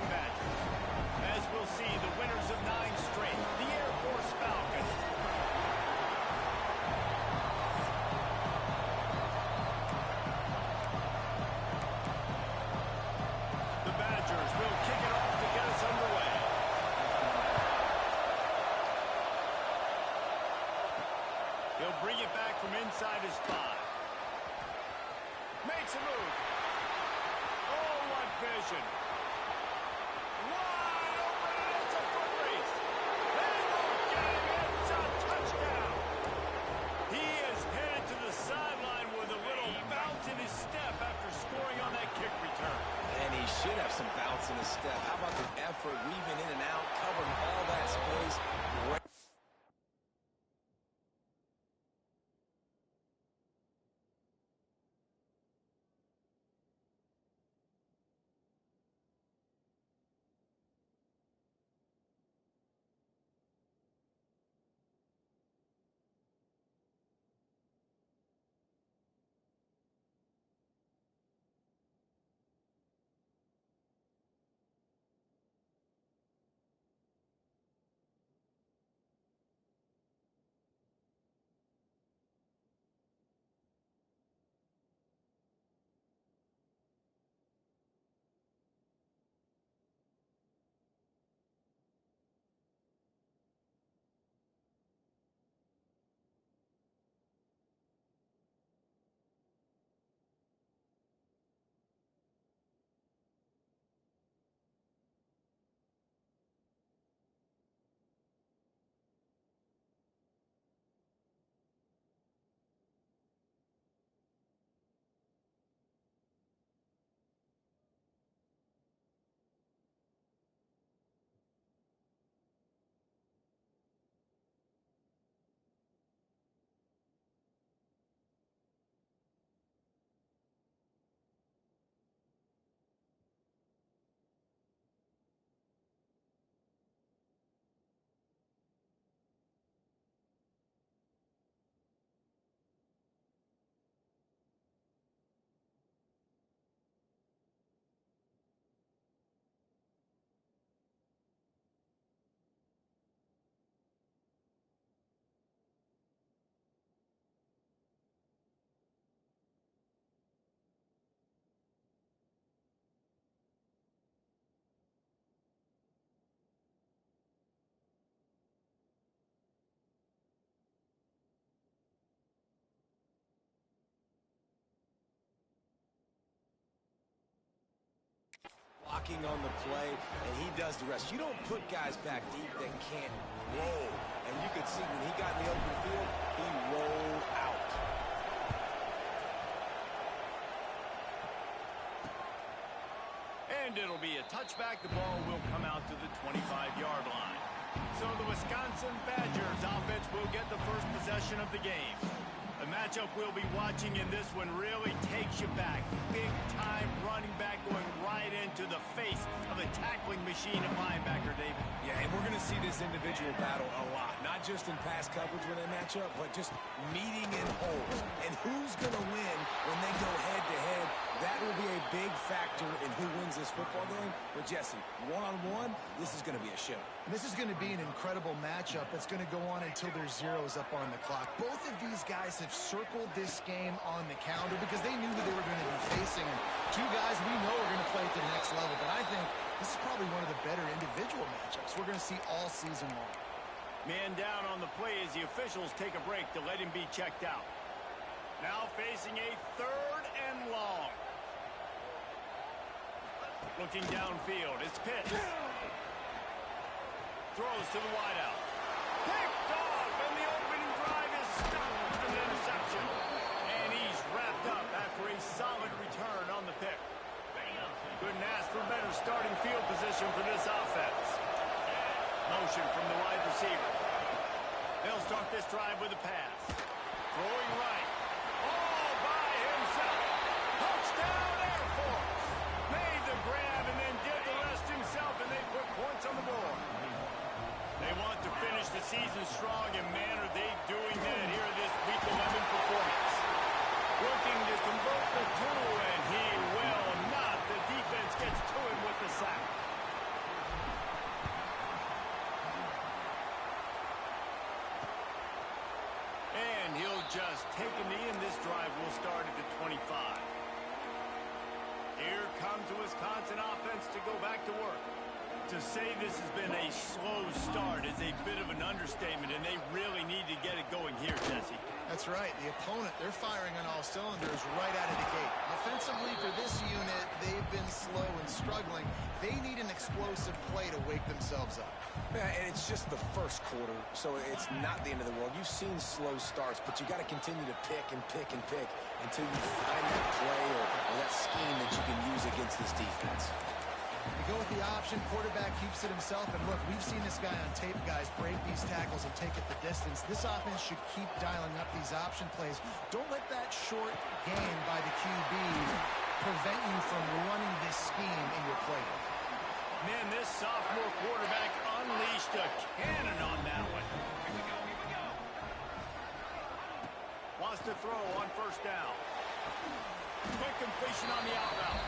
Wisconsin Badgers. As we'll see, the winners of 9 straight, the Air Force Falcons. The Badgers will kick it off to get us underway. He'll bring it back from inside his 5. Makes a move. Oh, what vision. Wide open, and it's a foot race. They won't get him. It's a touchdown. He is headed to the sideline with a little bounce in his step after scoring on that kick return. And he should have some bounce in his step. How about the effort, weaving in and out, covering all that space. Great. Blocking on the play, and he does the rest. You don't put guys back deep that can't roll. And you could see when he got in the open field, he rolled out. And it'll be a touchback. The ball will come out to the 25-yard line. So the Wisconsin Badgers offense will get the first possession of the game. The matchup we'll be watching in this one really takes you back. Big-time running back going right into the face of a tackling machine at linebacker, David. Yeah, and we're going to see this individual battle a lot. Not just in pass coverage when they match up, but just meeting in holes. And who's going to win when they go head-to-head? That will be a big factor in who wins this football game. But, Jesse, one-on-one, this is going to be a show. And this is going to be an incredible matchup that's going to go on until there's zeros up on the clock. Both of these guys have circled this game on the calendar because they knew who they were going to be facing. And two guys we know are going to play at the next level. But I think this is probably one of the better individual matchups we're going to see all season long. Man down on the play as the officials take a break to let him be checked out. Now facing a 3rd and long. Looking downfield, it's Pitts. Throws to the wideout. Picked off, and the opening drive is stopped with an interception. And he's wrapped up after a solid return on the pick. Couldn't ask for better starting field position for this offense. Motion from the wide receiver. They'll start this drive with a pass. Throwing right. All by himself. Touchdown Air Force. Made the grab and then did the rest himself, and they put points on the board. They want to finish the season strong, and man, are they doing that here in this Week 11 performance. Looking to convert the two, and he will not. The defense gets to him with the sack. to go back to work. To say this has been a slow start is a bit of an understatement, and they really need to get it going here, Jesse. That's right. The opponent, they're firing on all cylinders right out of the gate. Offensively, for this unit, they've been slow and struggling. They need an explosive play to wake themselves up. Yeah, and it's just the first quarter, so it's not the end of the world. You've seen slow starts, but you got to continue to pick and pick and pick until you find that play or that scheme that you can use against this defense. You go with the option, quarterback keeps it himself, and look, we've seen this guy on tape, guys, break these tackles and take it the distance. This offense should keep dialing up these option plays. Don't let that short gain by the QB prevent you from running this scheme in your playbook. Man, this sophomore quarterback unleashed a cannon on that one. Here we go, here we go. Wants to throw on first down. Quick completion on the out route.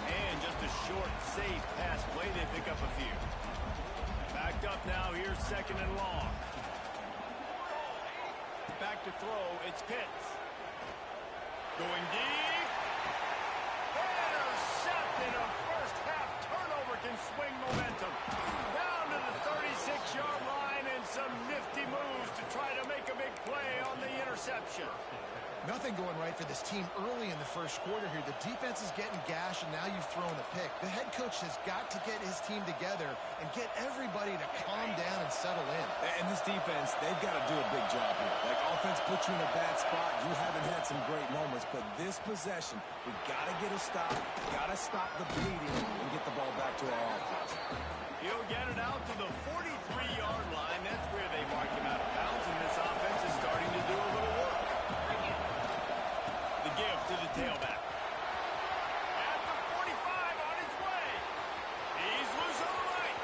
And just a short, safe pass play. They pick up a few. Backed up now. Here's second and long. Back to throw. It's Pitts. Going deep. Intercepted. A first half turnover can swing momentum. Down to the 36-yard line and some nifty moves to try to make a big play on the interception. Nothing going right for this team early in the first quarter here. The defense is getting gashed, and now you've thrown a pick. The head coach has got to get his team together and get everybody to calm down and settle in. And this defense, they've got to do a big job here. Like, offense put you in a bad spot. You haven't had some great moments, but this possession, we got to get a stop, got to stop the bleeding, and get the ball back to our offense. He'll get it out to the 43-yard line. That's where they mark him out of bounds, and this offense is starting to do a little work. The give to the tailback. At the 45, on his way. He's loose on the right.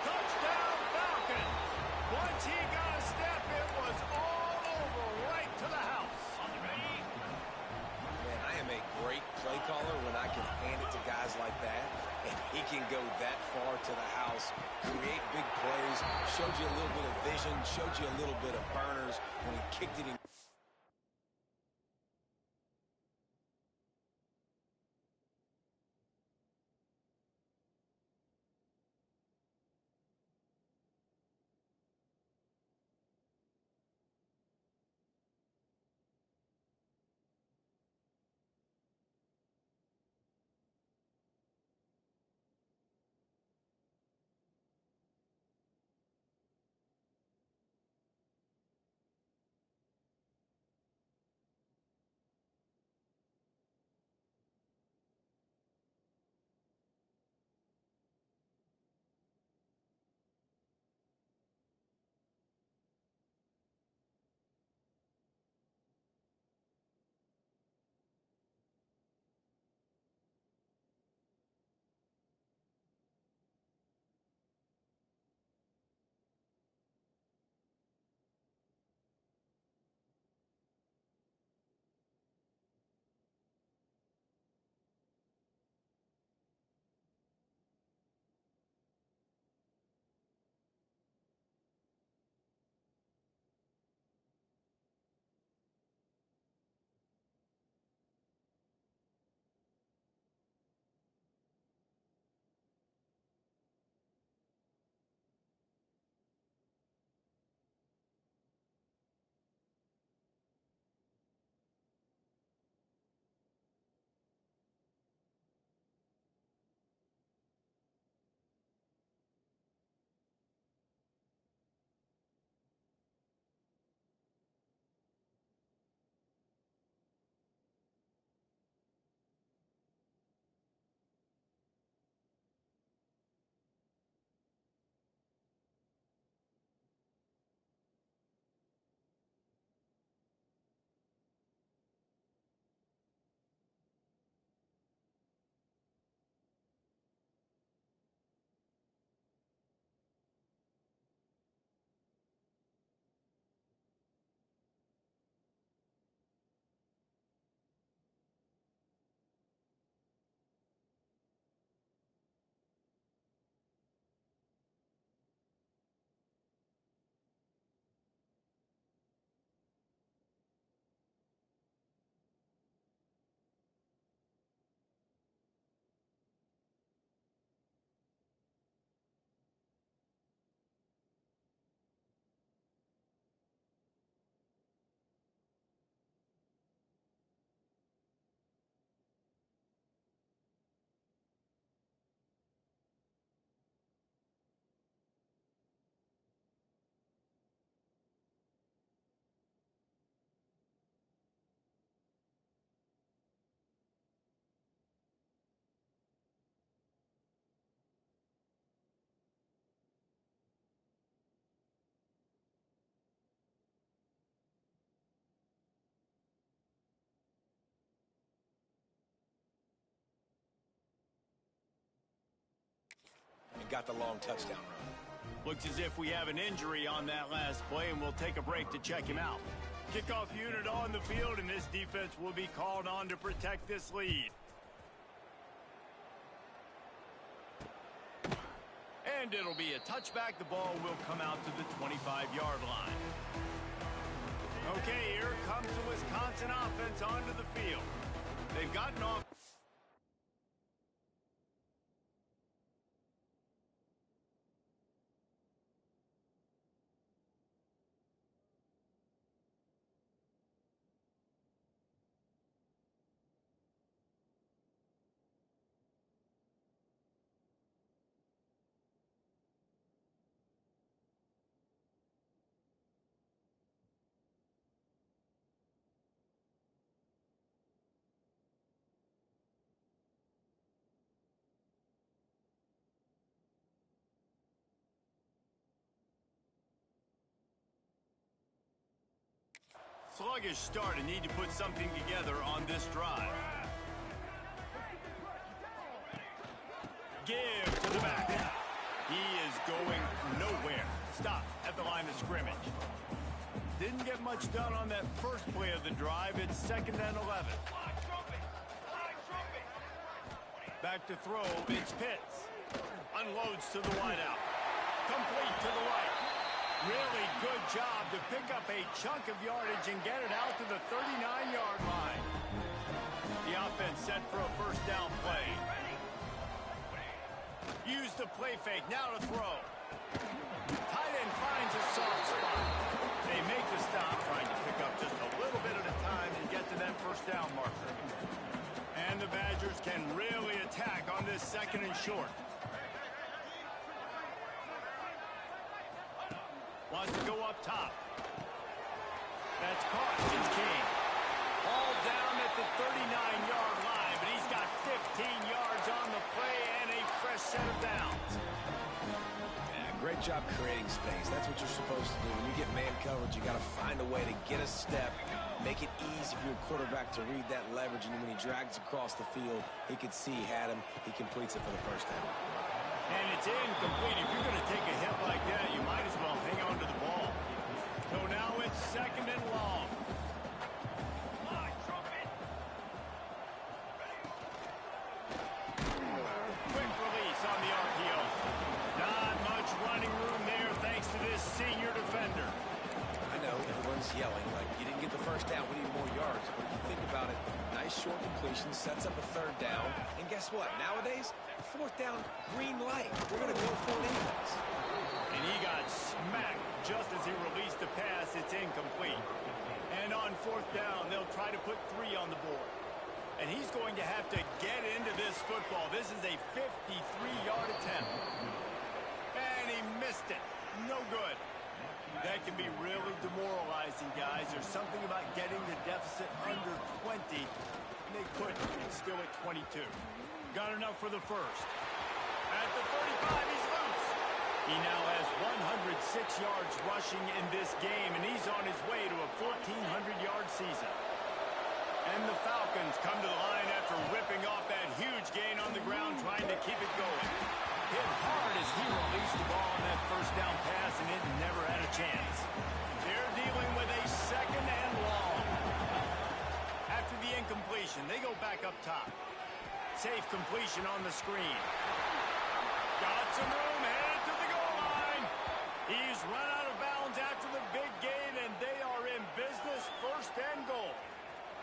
Touchdown, Falcons. Once he got a step, it was all over right to the house. On the ready. Man, I am a great play caller when I can hand it to guys like that. And he can go that far to the house, create big plays, showed you a little bit of vision, showed you a little bit of burners when he kicked it in. got the long touchdown run. Looks as if we have an injury on that last play, and we'll take a break to check him out. Kickoff unit on the field, and this defense will be called on to protect this lead. And it'll be a touchback. The ball will come out to the 25-yard line. Okay, here comes the Wisconsin offense onto the field. They've gotten off. Sluggish start and need to put something together on this drive. Give to the back. He is going nowhere. Stop at the line of scrimmage. Didn't get much done on that first play of the drive. It's 2nd and 11. Back to throw. It's Pitts. Unloads to the wideout. Complete to the right. Really good job to pick up a chunk of yardage and get it out to the 39-yard line. The offense set for a first down play. Use the play fake. Now to throw. Tight end finds a soft spot. They make the stop, trying to pick up just a little bit at a time and get to that first down marker. And the Badgers can really attack on this 2nd and short. Wants to go up top. That's caught. It's King. All down at the 39-yard line, but he's got 15 yards on the play and a fresh set of downs. Yeah, great job creating space. That's what you're supposed to do. When you get man coverage, you got to find a way to get a step, make it easy for your quarterback to read that leverage, and when he drags across the field, he could see he had him. He completes it for the first down. And it's incomplete. If you're going to take a hit like that, you might as well hang on to the ball. So now it's 2nd and long. Quick release on the RPO. Not much running room there thanks to this senior defender. I know everyone's yelling like you didn't get the first down, we need more yards. But if you think about it, nice short completion, sets up a 3rd down. And guess what? Nowadays, 4th down, green light. We're going to go for it anyways. And he got smacked just as he released the pass. It's incomplete. And on 4th down, they'll try to put 3 on the board. And he's going to have to get into this football. This is a 53-yard attempt. And he missed it. No good. That can be really demoralizing, guys. There's something about getting the deficit under 20. And they couldn't. It's still at 22. Got enough for the first. At the 35, he's loose. He now has 106 yards rushing in this game, and he's on his way to a 1,400-yard season. And the Falcons come to the line after ripping off that huge gain on the ground, trying to keep it going. Hit hard as he released the ball on that first down pass, and it never had a chance. They're dealing with a 2nd and long. After the incompletion, they go back up top. Safe completion on the screen. Got some room, headed to the goal line. He's run out of bounds after the big gain, and they are in business, 1st and goal.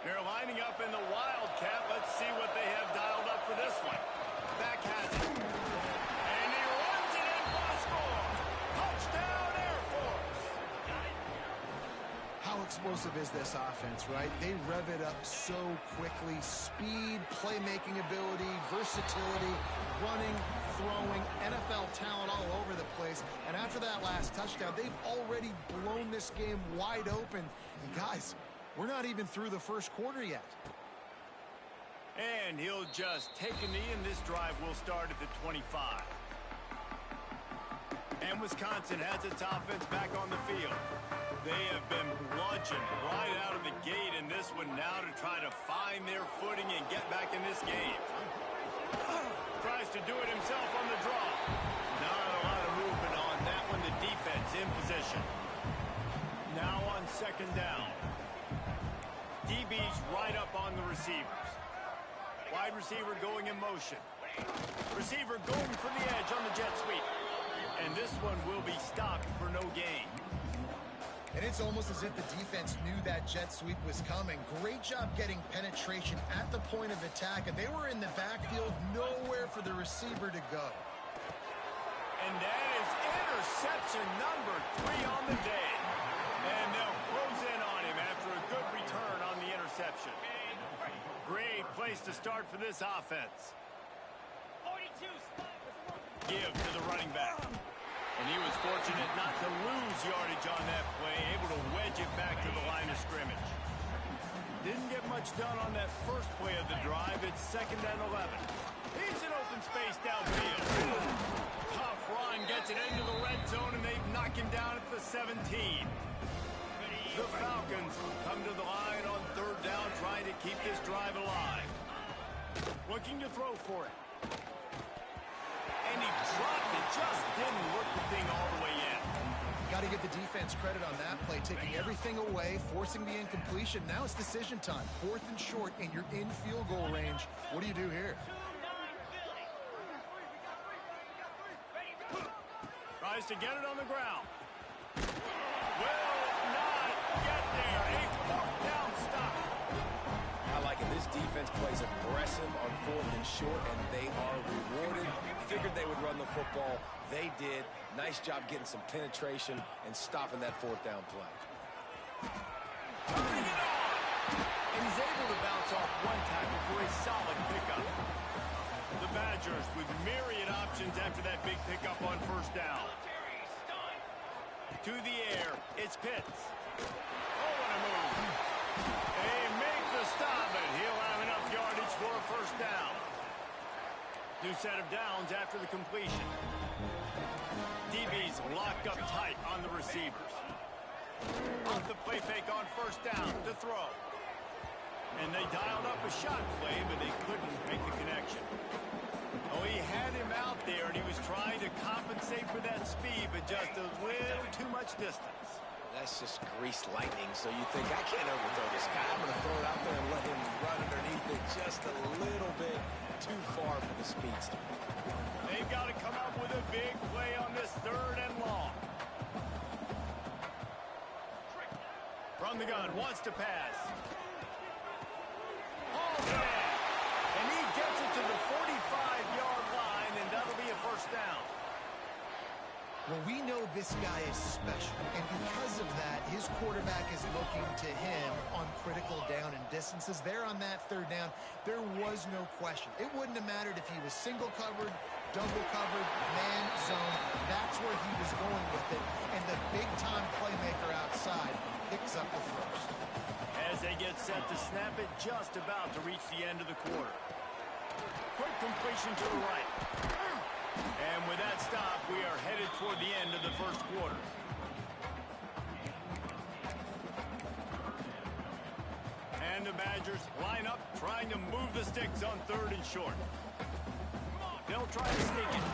They're lining up in the Wildcat. Let's see what they have dialed up for this one. Back has it. And he runs it in for the score. Touchdown, Air Force. How explosive is this offense, right? They rev it up so quickly. Speed, playmaking ability, versatility, running, throwing, NFL talent all over the place. And after that last touchdown, they've already blown this game wide open. And guys, we're not even through the first quarter yet. And he'll just take a knee, and this drive will start at the 25. And Wisconsin has its offense back on the field. They have been bludgeoned right out of the gate in this one now to try to find their footing and get back in this game. Tries to do it himself on the draw. second down. DB's right up on the receivers. Wide receiver going in motion. Receiver going for the edge on the jet sweep. And this one will be stopped for no gain. And it's almost as if the defense knew that jet sweep was coming. Great job getting penetration at the point of attack, and they were in the backfield, nowhere for the receiver to go. And that is interception number 3 on the day. And they'll close in on him after a good return on the interception. Great place to start for this offense. Give to the running back. And he was fortunate not to lose yardage on that play, able to wedge it back to the line of scrimmage. Didn't get much done on that first play of the drive. It's 2nd and 11. He's in open space downfield. Tough run gets it into the red zone, and they knock him down at the 17. The Falcons come to the line on 3rd down, trying to keep this drive alive. Looking to throw for it. And he dropped it, just didn't work the thing all the way in. Got to give the defense credit on that play, taking everything away, forcing the incompletion. Now it's decision time. 4th and short, and you're in field goal range. What do you do here? Tries to get it on the ground. Will not get there. A 4th down stop. I like it. This defense plays aggressive on 4th and short, and they are rewarded. Figured they would run the football. They did. Nice job getting some penetration and stopping that 4th down play. Turning it on. And he's able to bounce off one tackle for a solid pickup. The Badgers with myriad options after that big pickup on 1st down. To the air, it's Pitts. Oh, what a move. They make the stop, and he'll have enough yardage for a 1st down. New set of downs after the completion. DB's locked up tight on the receivers. Off the play fake on 1st down to throw. And they dialed up a shot play, but they couldn't make the connection. Oh, he had him out there, and he was trying to compensate for that speed, but just a little too much distance. That's just greased lightning, so you think, I can't overthrow this guy. I'm going to throw it out there and let him run underneath it just a little bit too far for the speedster. They've got to come up with a big play on this 3rd and long. From the gun, wants to pass. Oh, man. And he gets it to the 45-yard line, and that'll be a 1st down. Well, we know this guy is special, and because of that, his quarterback is looking to him on critical down and distances. There on that 3rd down, there was no question. It wouldn't have mattered if he was single covered, double covered, man zone. That's where he was going with it, and the big-time playmaker outside picks up the 1st. As they get set to snap it, just about to reach the end of the quarter. Quick completion to the right. And with that stop, we are headed toward the end of the 1st quarter. And the Badgers line up, trying to move the sticks on 3rd and short. They'll try to sneak it.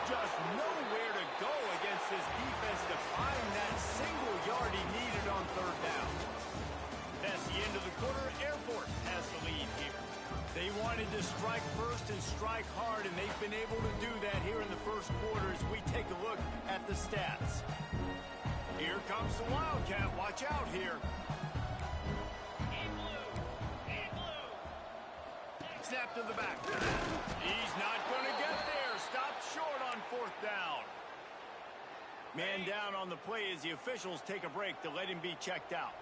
Just nowhere to go against this defense to find that single yard he needed on 3rd down. That's the end of the quarter. Air Force has the lead here. They wanted to strike first and strike hard, and they've been able to do that here in the 1st quarter as we take a look at the stats. Here comes the Wildcat. Watch out here. Snap to the back. He's not going to get there. Stopped short on 4th down. Man down on the play as the officials take a break to let him be checked out.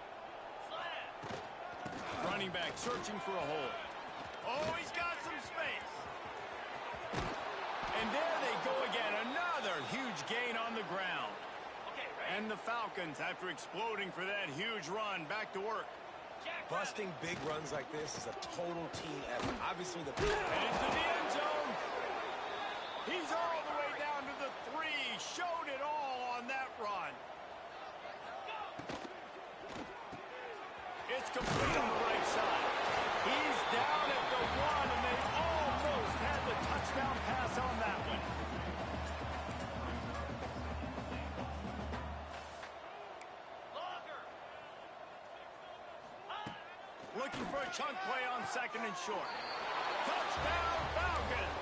Running back searching for a hole. Oh, he's got some space. And there they go again. Another huge gain on the ground. And the Falcons, after exploding for that huge run, back to work. Busting big runs like this is a total team effort. Obviously, the... And into the end zone. He's all the way down to the 3. Showed it all on that run. It's complete on the right side. He's down at the 1, and they almost had the touchdown pass on that one. looking for a chunk play on second and short. Touchdown, Falcons!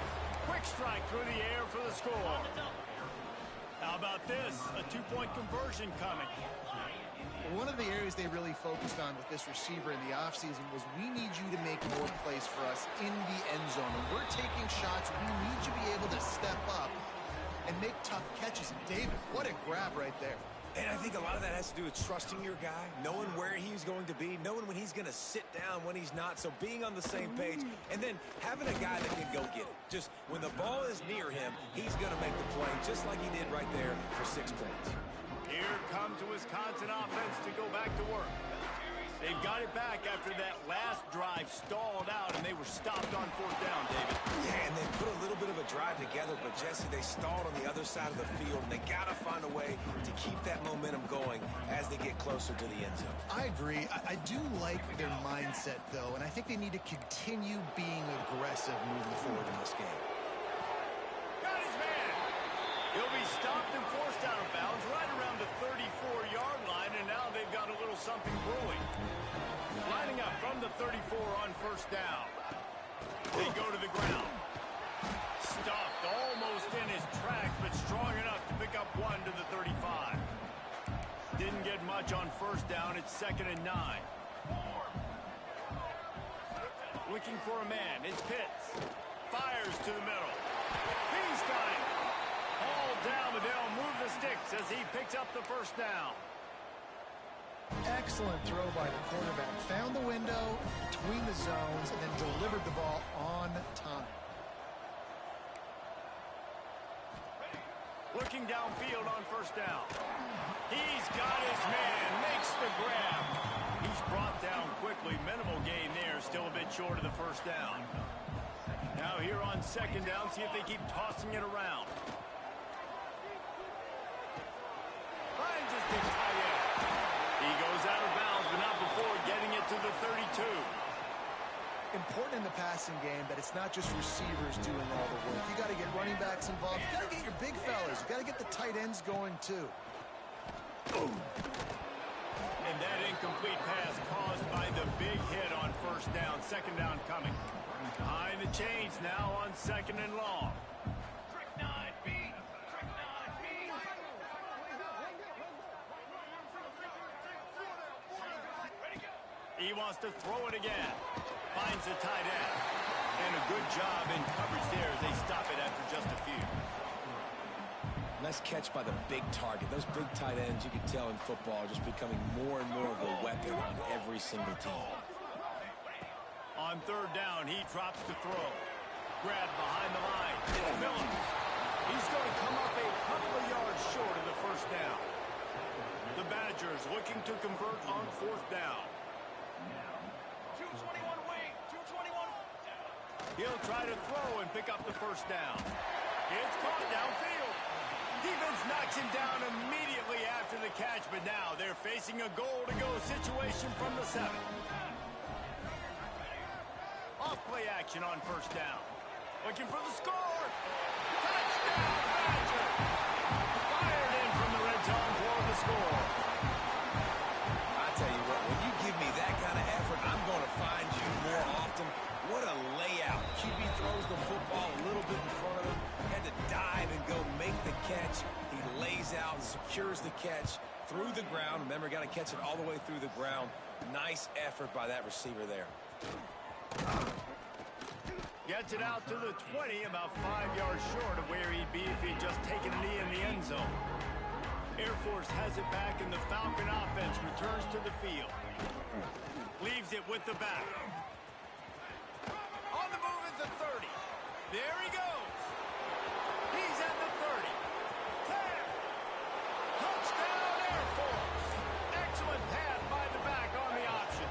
Quick strike through the air for the score. How about this? A two-point conversion coming. One of the areas they really focused on with this receiver in the offseason was we need you to make more plays for us in the end zone. When we're taking shots, we need you to be able to step up and make tough catches. And David, what a grab right there. And I think a lot of that has to do with trusting your guy, knowing where he's going to be, knowing when he's going to sit down, when he's not, so being on the same page, and then having a guy that can go get it. Just when the ball is near him, he's going to make the play, just like he did right there for 6 points. Here comes the Wisconsin offense to go back to work. They've got it back after that last drive stalled out, and they were stopped on fourth down, David. Yeah, and they put a little bit of a drive together, but, Jesse, they stalled on the other side of the field, and they got to find a way to keep that momentum going as they get closer to the end zone. I agree. I do like their mindset, though, and I think they need to continue being aggressive moving forward in this game. Got his man. He'll be stopped and forced out of bounds right around the 34-yard line, and now they've got a little something brewing. Lining up from the 34 on first down. They go to the ground. Stuffed almost in his tracks, but strong enough to pick up one to the 35. Didn't get much on first down. It's 2nd and 9. Looking for a man. It's Pitts. Fires to the middle. He's got it. All down, but they'll move the sticks as he picks up the first down. Excellent throw by the quarterback. Found the window between the zones and then delivered the ball on time. Looking downfield on first down. He's got his man. Makes the grab. He's brought down quickly. Minimal gain there. Still a bit short of the first down. Now here on second down, see if they keep tossing it around. Finds his big tight end. He goes out of bounds, but not before getting it to the 32. Important in the passing game that it's not just receivers doing all the work. You got to get running backs involved. You got to get your big fellas. You got to get the tight ends going too. And that incomplete pass caused by the big hit on first down. Second down coming. Behind the chains now on second and long. He wants to throw it again. Finds the tight end. And a good job in coverage there as they stop it after just a few. Nice catch by the big target. Those big tight ends, you can tell in football, are just becoming more and more of a weapon on every single team. On third down, he drops to throw. Grab behind the line. It's Miller. He's going to come up a couple of yards short of the first down. The Badgers looking to convert on fourth down. He'll try to throw and pick up the first down. It's caught downfield. Defense knocks him down immediately after the catch, but now they're facing a goal-to-go situation from the 7. Off-play action on first down. Looking for the score. Touchdown, Badger! Fired in from the red zone for the score. I tell you what, when you give me that kind of effort, I'm going to find you more often. What a layout. QB throws the football a little bit in front of him. Had to dive and go make the catch. He lays out, secures the catch through the ground. Remember, got to catch it all the way through the ground. Nice effort by that receiver there. Gets it out to the 20, about 5 yards short of where he'd be if he'd just taken a knee in the end zone. Air Force has it back, and the Falcon offense returns to the field. Leaves it with the back. On the move at the 30. There he goes. He's at the 30. 10. Touchdown, Air Force. Excellent pass by the back on the option.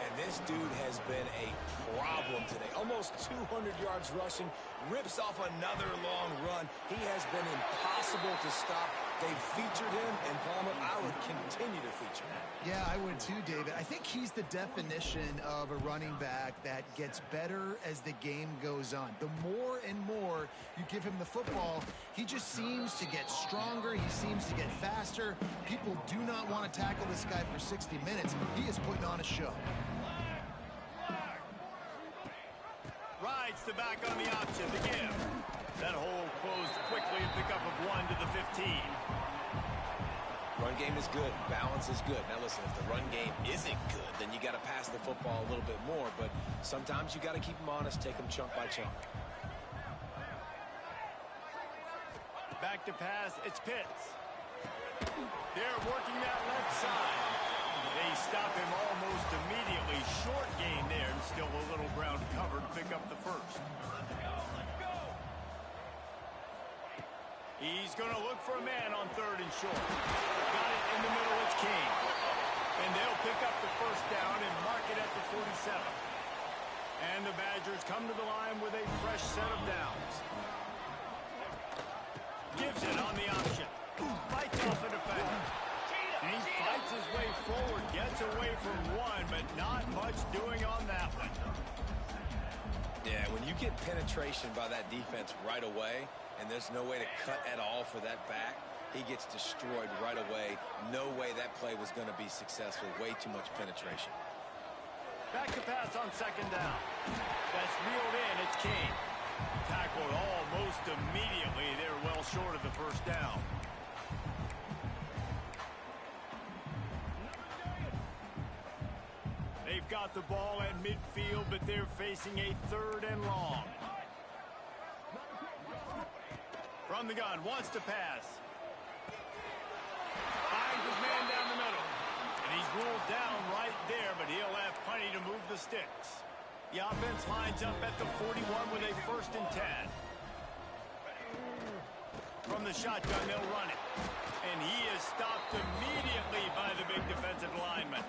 And this dude has been a problem today. Almost 200 yards rushing. Rips off another long run. He has been impossible to stop. They've featured him, and Palmer, I would continue to feature him. Yeah, I would too, David. I think he's the definition of a running back that gets better as the game goes on. The more and more you give him the football, he just seems to get stronger. He seems to get faster. People do not want to tackle this guy for 60 minutes. He is putting on a show. Rides the back on the option to give. That hole closed quickly, and pickup of 1 to the 15. Run game is good. Balance is good. Now listen, if the run game isn't good, then you got to pass the football a little bit more. But sometimes you got to keep them honest, take them chunk by chunk. Back to pass, it's Pitts. They're working that left side. They stop him almost immediately. Short gain there, and still a little ground covered. Pick up the first. He's going to look for a man on 3rd and short. Got it in the middle, it's King. And they'll pick up the first down and mark it at the 47. And the Badgers come to the line with a fresh set of downs. Gives it on the option. Fights off a defender. And he fights his way forward, gets away from one, but not much doing on that one. Yeah, when you get penetration by that defense right away, and there's no way to cut at all for that back, he gets destroyed right away. No way that play was going to be successful. Way too much penetration. Back to pass on 2nd down. That's reeled in. It's King. Tackled almost immediately. They're well short of the first down. They've got the ball at midfield, but they're facing a 3rd and long. From the gun, wants to pass. Finds his man down the middle. And he's ruled down right there, but he'll have plenty to move the sticks. The offense lines up at the 41 with a 1st and 10. From the shotgun, they'll run it. And he is stopped immediately by the big defensive lineman.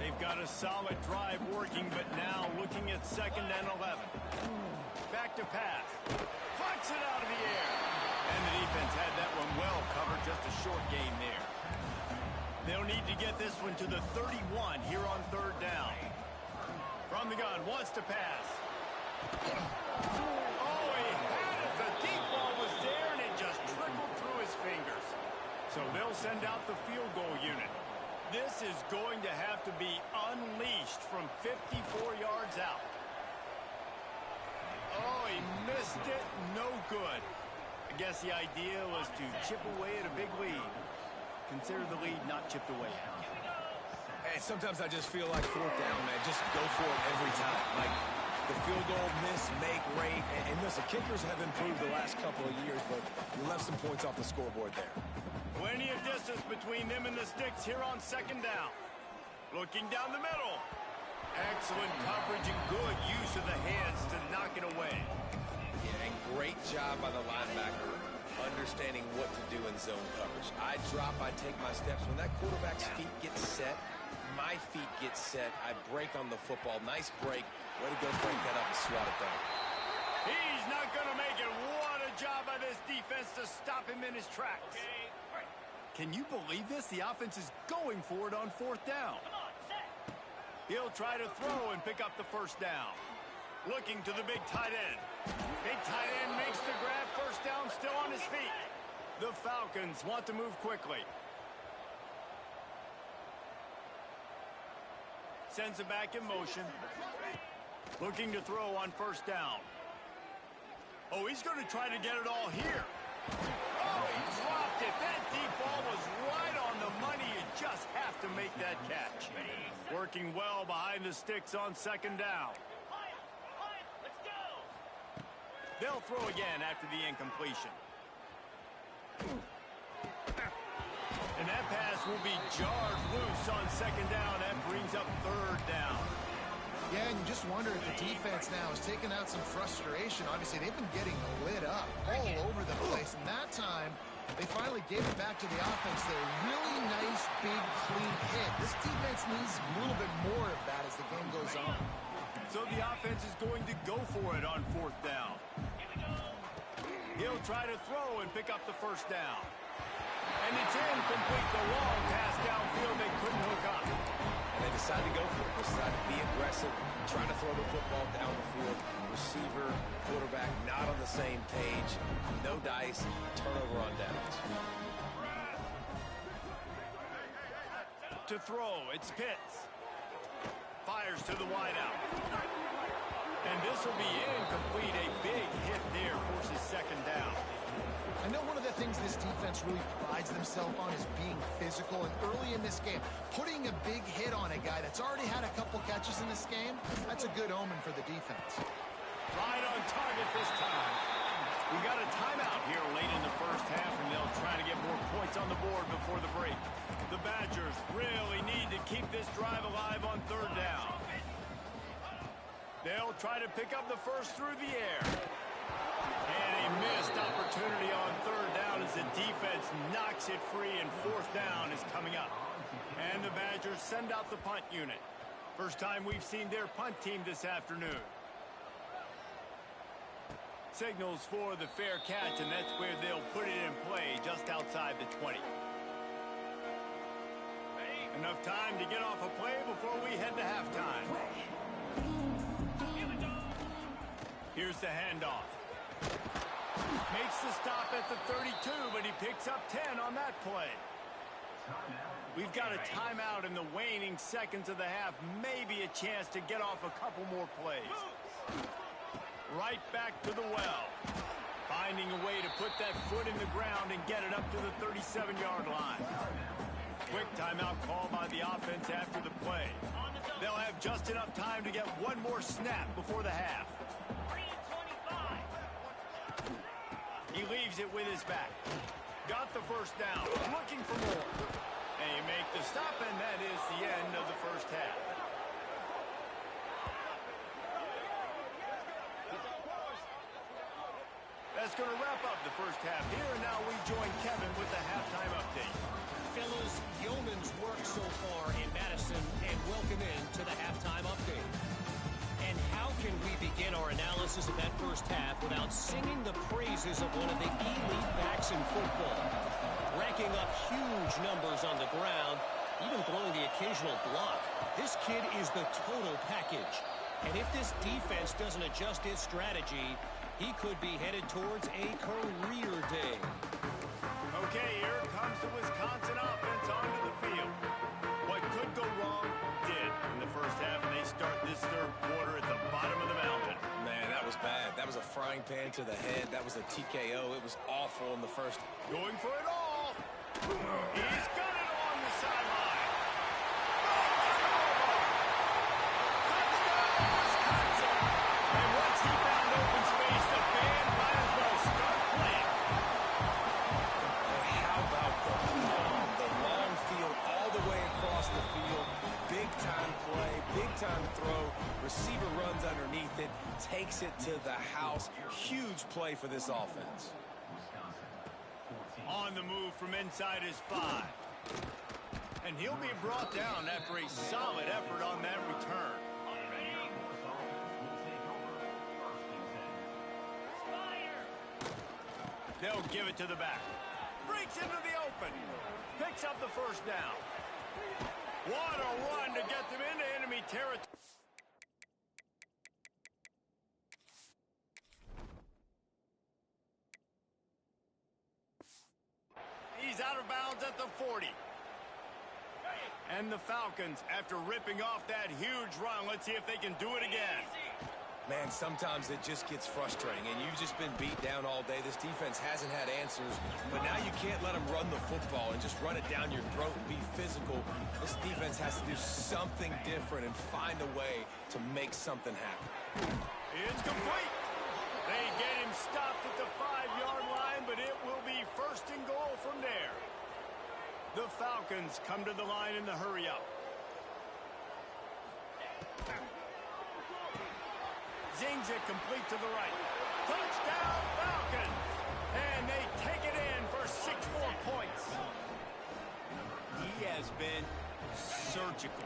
They've got a solid drive working, but now looking at 2nd and 11. Back to pass. Flicks it out of the air. And the defense had that one well covered, just a short gain there. They'll need to get this one to the 31 here on 3rd down. From the gun, wants to pass. Oh, he had it. The deep ball was there, and it just trickled through his fingers. So they'll send out the field goal unit. This is going to have to be unleashed from 54 yards out. Oh, he missed it. No good. I guess the idea was to chip away at a big lead. Consider the lead not chipped away. And sometimes I just feel like 4th down, man. Just go for it every time. Like the field goal miss, make rate. And listen, kickers have improved the last couple of years, but you left some points off the scoreboard there. Plenty of distance between them and the sticks here on 2nd down. Looking down the middle. Excellent coverage and good use of the hands to knock it away. Yeah, and great job by the linebacker understanding what to do in zone coverage. I drop, I take my steps. When that quarterback's feet get set, my feet get set. I break on the football. Nice break. Way to go break that up and swat it down. He's not going to make it. What a job by this defense to stop him in his tracks. Can you believe this? The offense is going for it on 4th down. He'll try to throw and pick up the first down. Looking to the big tight end. Big tight end makes the grab. First down, still on his feet. The Falcons want to move quickly. Sends it back in motion. Looking to throw on 1st down. Oh, he's going to try to get it all here. Oh, he dropped it. That deep ball was right on the money. You just have to make that catch. Working well behind the sticks on 2nd down. They'll throw again after the incompletion. And that pass will be jarred loose on 2nd down. That brings up 3rd down. Yeah, and you just wonder if the defense now is taking out some frustration. Obviously, they've been getting lit up all over the place. And that time, they finally gave it back to the offense there. Really nice, big, clean hit. This defense needs a little bit more of that as the game goes on. So the offense is going to go for it on 4th down. He'll try to throw and pick up the first down. And it's incomplete. The long pass downfield they couldn't hook up. and they decide to go for it. They decide to be aggressive, try to throw the football down the field. Receiver, quarterback, not on the same page. No dice, turnover on downs. To throw, it's Pitts. Fires to the wideout. And this will be incomplete. A big hit there forces second down. I know one of the things this defense really prides themselves on is being physical, and early in this game, putting a big hit on a guy that's already had a couple catches in this game, that's a good omen for the defense. Right on target this time. We got a timeout here late in the first half, and they'll try to get more points on the board before the break. The Badgers really need to keep this drive alive on third down. They'll try to pick up the first through the air. And a missed opportunity on third down as the defense knocks it free, and fourth down is coming up. And the Badgers send out the punt unit. First time we've seen their punt team this afternoon. Signals for the fair catch, and that's where they'll put it in play just outside the 20. Enough time to get off a play before we head to halftime. Here's the handoff. Makes the stop at the 32, but he picks up 10 on that play. We've got a timeout in the waning seconds of the half. Maybe a chance to get off a couple more plays. Right back to the well. Finding a way to put that foot in the ground and get it up to the 37-yard line. Quick timeout call by the offense after the play. They'll have just enough time to get one more snap before the half. He leaves it with his back. Got the first down. Looking for more. And you make the stop, and that is the end of the first half. That's going to wrap up the first half here, and now we join Kevin with the halftime update. Fellas, yeoman's work so far in Madison, and welcome in to the halftime update. And how can we begin our analysis of that first half without singing the praises of one of the elite backs in football? Racking up huge numbers on the ground, even throwing the occasional block. This kid is the total package. And if this defense doesn't adjust its strategy, he could be headed towards a career day. Okay, here comes the Wisconsin offense onto the field. What could go wrong did in the first half, and they start this third quarter at the bottom of the mountain. Man, that was bad. That was a frying pan to the head. That was a TKO. It was awful in the first. Going for it all. He's got it on the sideline. Touchdown, Wisconsin. And once he found open space, the band might as well start playing. And how about the long field all the way across the field? Big-time play, big-time throw. Receiver runs underneath it, takes it to the house. Huge play for this offense. On the move from inside his 5. And he'll be brought down after a solid effort on that return. They'll give it to the back. Breaks into the open. Picks up the first down. What a run to get them into enemy territory. He's out of bounds at the 40. And the Falcons, after ripping off that huge run, let's see if they can do it again. Man, sometimes it just gets frustrating, and you've just been beat down all day. This defense hasn't had answers, but now you can't let them run the football and just run it down your throat and be physical. This defense has to do something different and find a way to make something happen. It's complete. They get him stopped at the 5-yard line, but it will be first and goal from there. The Falcons come to the line in the hurry-up. Zings it complete to the right. Touchdown, Falcons! And they take it in for 6 more points. He has been surgical.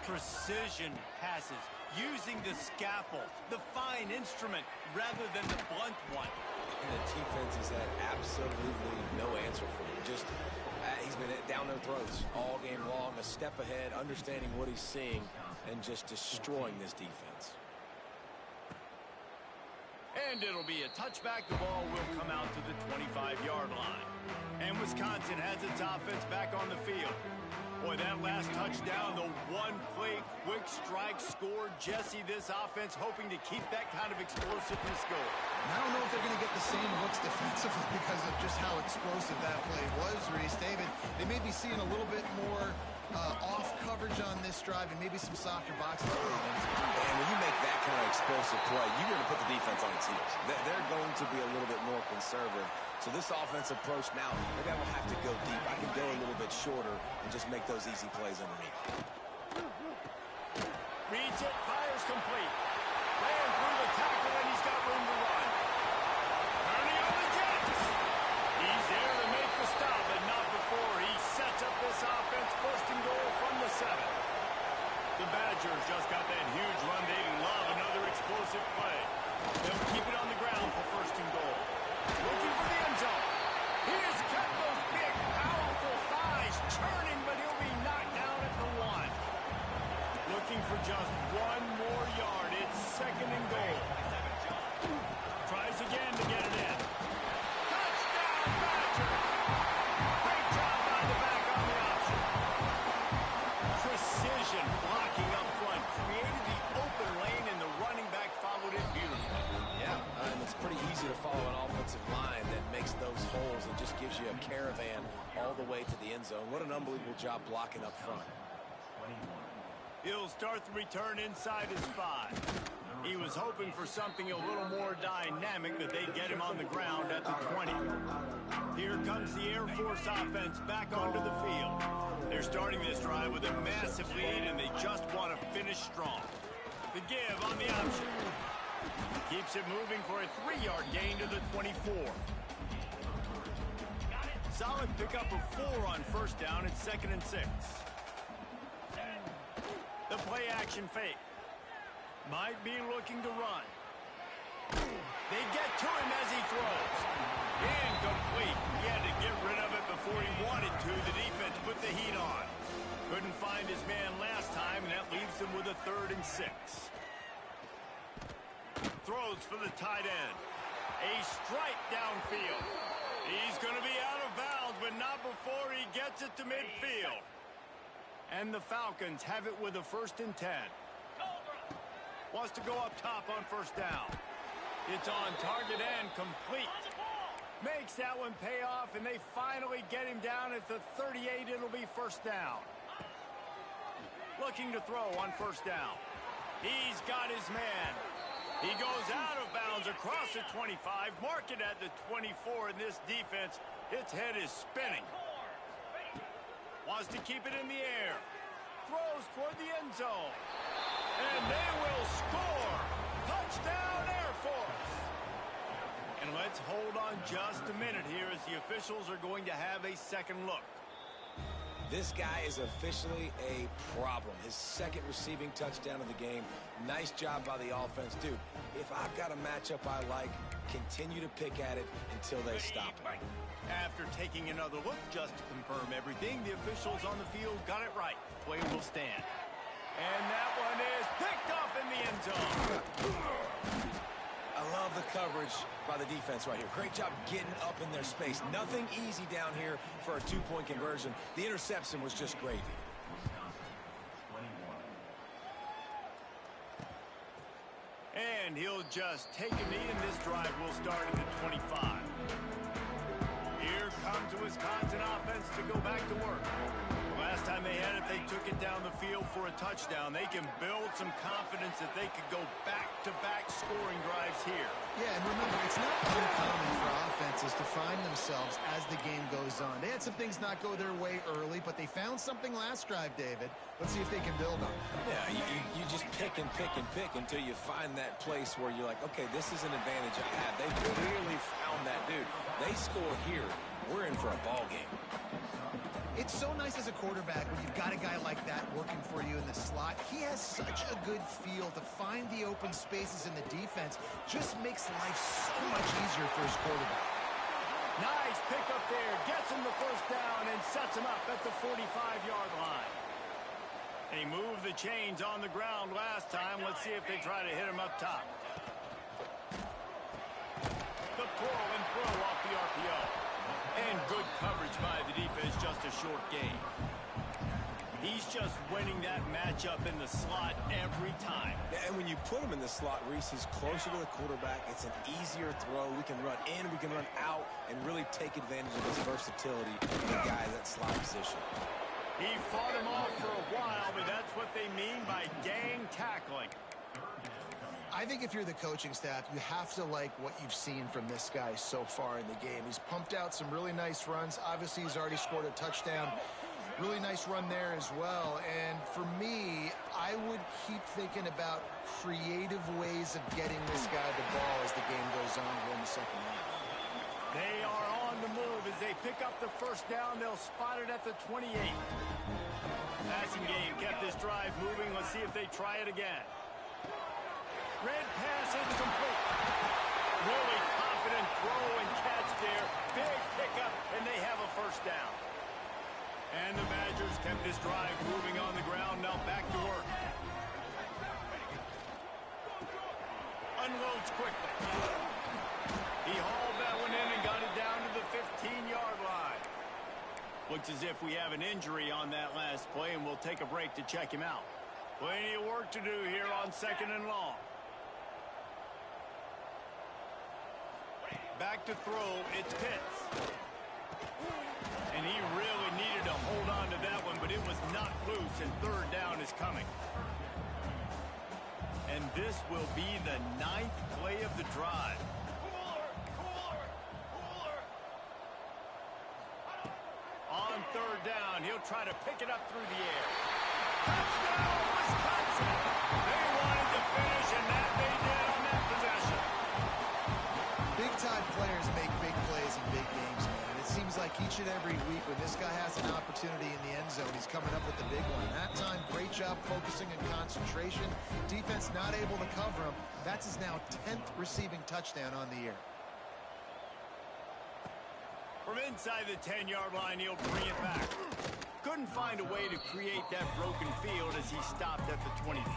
Precision passes. Using the scalpel, the fine instrument, rather than the blunt one. And the defense has had absolutely no answer for him. Just, he's been down their throats all game long, a step ahead, understanding what he's seeing, and just destroying this defense. And it'll be a touchback. The ball will come out to the 25-yard line. And Wisconsin has its offense back on the field. Boy, that last touchdown, the one-play quick strike score. Jesse, this offense hoping to keep that kind of explosiveness going. I don't know if they're going to get the same looks defensively because of just how explosive that play was, Reese. David, they may be seeing a little bit more off coverage on this drive and maybe some softer boxes. And when you make that kind of explosive play, you're going to put the defense on its heels. They're going to be a little bit more conservative. So this offensive approach now, maybe I will have to go deep. I can go a little bit shorter and just make those easy plays underneath. Reads it, fires complete. Ran through the tackle, and he's got room to run. Turning on the jets. He's there to make the stop, but not before he sets up this offense. First and goal from the 7. The Badgers just got that huge run. They love another explosive play. They'll keep it on the ground for first and goal. Looking for the end zone. He has kept those big, powerful thighs churning, but he'll be knocked down at the 1. Looking for just one more yard. It's second and goal. Tries again to get it in. Touchdown, Badgers! Great job by the back on the option. Precision blocking up front. Created the open lane, and the running back followed it beautifully. Yeah, and it's pretty easy to follow an offensive line that makes those holes and just gives you a caravan all the way to the end zone. What an unbelievable job blocking up front. He'll start the return inside his 5. He was hoping for something a little more dynamic, but they get him on the ground at the 20. Here comes the Air Force offense back onto the field. They're starting this drive with a massive lead, and they just want to finish strong. The give on the option. Keeps it moving for a 3-yard gain to the 24. Solid pickup of 4 on first down. It's second and 6. The play action fake. Might be looking to run. They get to him as he throws. Incomplete. He had to get rid of it before he wanted to. The defense put the heat on. Couldn't find his man last time, and that leaves him with a 3rd and 6. Throws for the tight end. A strike downfield. He's going to be out of bounds, but not before he gets it to midfield. And the Falcons have it with a 1st and 10. Wants to go up top on first down. It's on target and complete. Makes that one pay off, and they finally get him down at the 38. It'll be first down. Looking to throw on first down. He's got his man. He goes out of bounds across the 25. Mark it at the 24 in this defense. Its head is spinning. Wants to keep it in the air. Throws toward the end zone. And they will score. Touchdown, Air Force. And let's hold on just a minute here as the officials are going to have a second look. This guy is officially a problem. His 2nd receiving touchdown of the game. Nice job by the offense. Dude, if I've got a matchup I like, continue to pick at it until they stop it. After taking another look just to confirm everything, the officials on the field got it right. Play will stand. And that one is picked off in the end zone. I love the coverage by the defense right here. Great job getting up in their space. Nothing easy down here for a 2-point conversion. The interception was just gravy. And he'll just take a knee, and this drive will start at the 25. Here comes the Wisconsin offense to go back to work. Last time they had it, they took it down the field for a touchdown. They can build some confidence that they could go back-to-back scoring drives here. Yeah, and remember, it's not uncommon for offenses to find themselves as the game goes on. They had some things not go their way early, but they found something last drive, David. Let's see if they can build on it. Yeah, you just pick and pick and pick until you find that place where you're like, okay, this is an advantage I have. They clearly found that, dude. They score here. We're in for a ball game. It's so nice as a quarterback when you've got a guy like that working for you in the slot. He has such a good feel to find the open spaces in the defense. Just makes life so much easier for his quarterback. Nice pickup there. Gets him the first down and sets him up at the 45-yard line. They moved the chains on the ground last time. Let's see if they try to hit him up top. The pull and throw off the RPO. And good coverage by the defense, just a short gain. He's just winning that matchup in the slot every time. And when you put him in the slot, Reese, he's closer to the quarterback. It's an easier throw. We can run in, we can run out, and really take advantage of his versatility in the guy that slot position. He fought him off for a while, but that's what they mean by gang tackling. I think if you're the coaching staff, you have to like what you've seen from this guy so far in the game. He's pumped out some really nice runs. Obviously, he's already scored a touchdown. Really nice run there as well. And for me, I would keep thinking about creative ways of getting this guy the ball as the game goes on here in the second half. They are on the move as they pick up the first down. They'll spot it at the 28. Passing game kept this drive moving. Let's see if they try it again. Red pass is complete. Really confident throw and catch there. Big pickup, and they have a first down. And the Badgers kept this drive moving on the ground. Now back to work. Unloads quickly. He hauled that one in and got it down to the 15-yard line. Looks as if we have an injury on that last play, and we'll take a break to check him out. Plenty of work to do here on 2nd and long. Back to throw, it's Pitts. And he really needed to hold on to that one, but it was not loose, and third down is coming. And this will be the 9th play of the drive. On third down, he'll try to pick it up through the air. Touchdown, Wisconsin! They wanted to finish, and that they did on that possession. Big-time players make big plays in big games, man. It seems like each and every week when this guy has an opportunity in the end zone, he's coming up with the big one. That time, great job focusing and concentration. Defense not able to cover him. That's his now 10th receiving touchdown on the year. From inside the 10-yard line, he'll bring it back. Couldn't find a way to create that broken field as he stopped at the 25.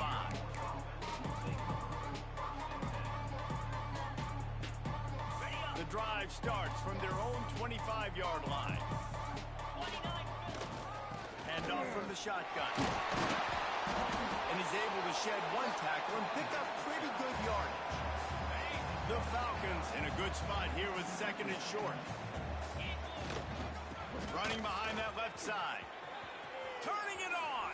The drive starts from their own 25-yard line. Hand off from the shotgun. And he's able to shed one tackle and pick up pretty good yardage. The Falcons in a good spot here with 2nd and short. Running behind that left side. Turning it on.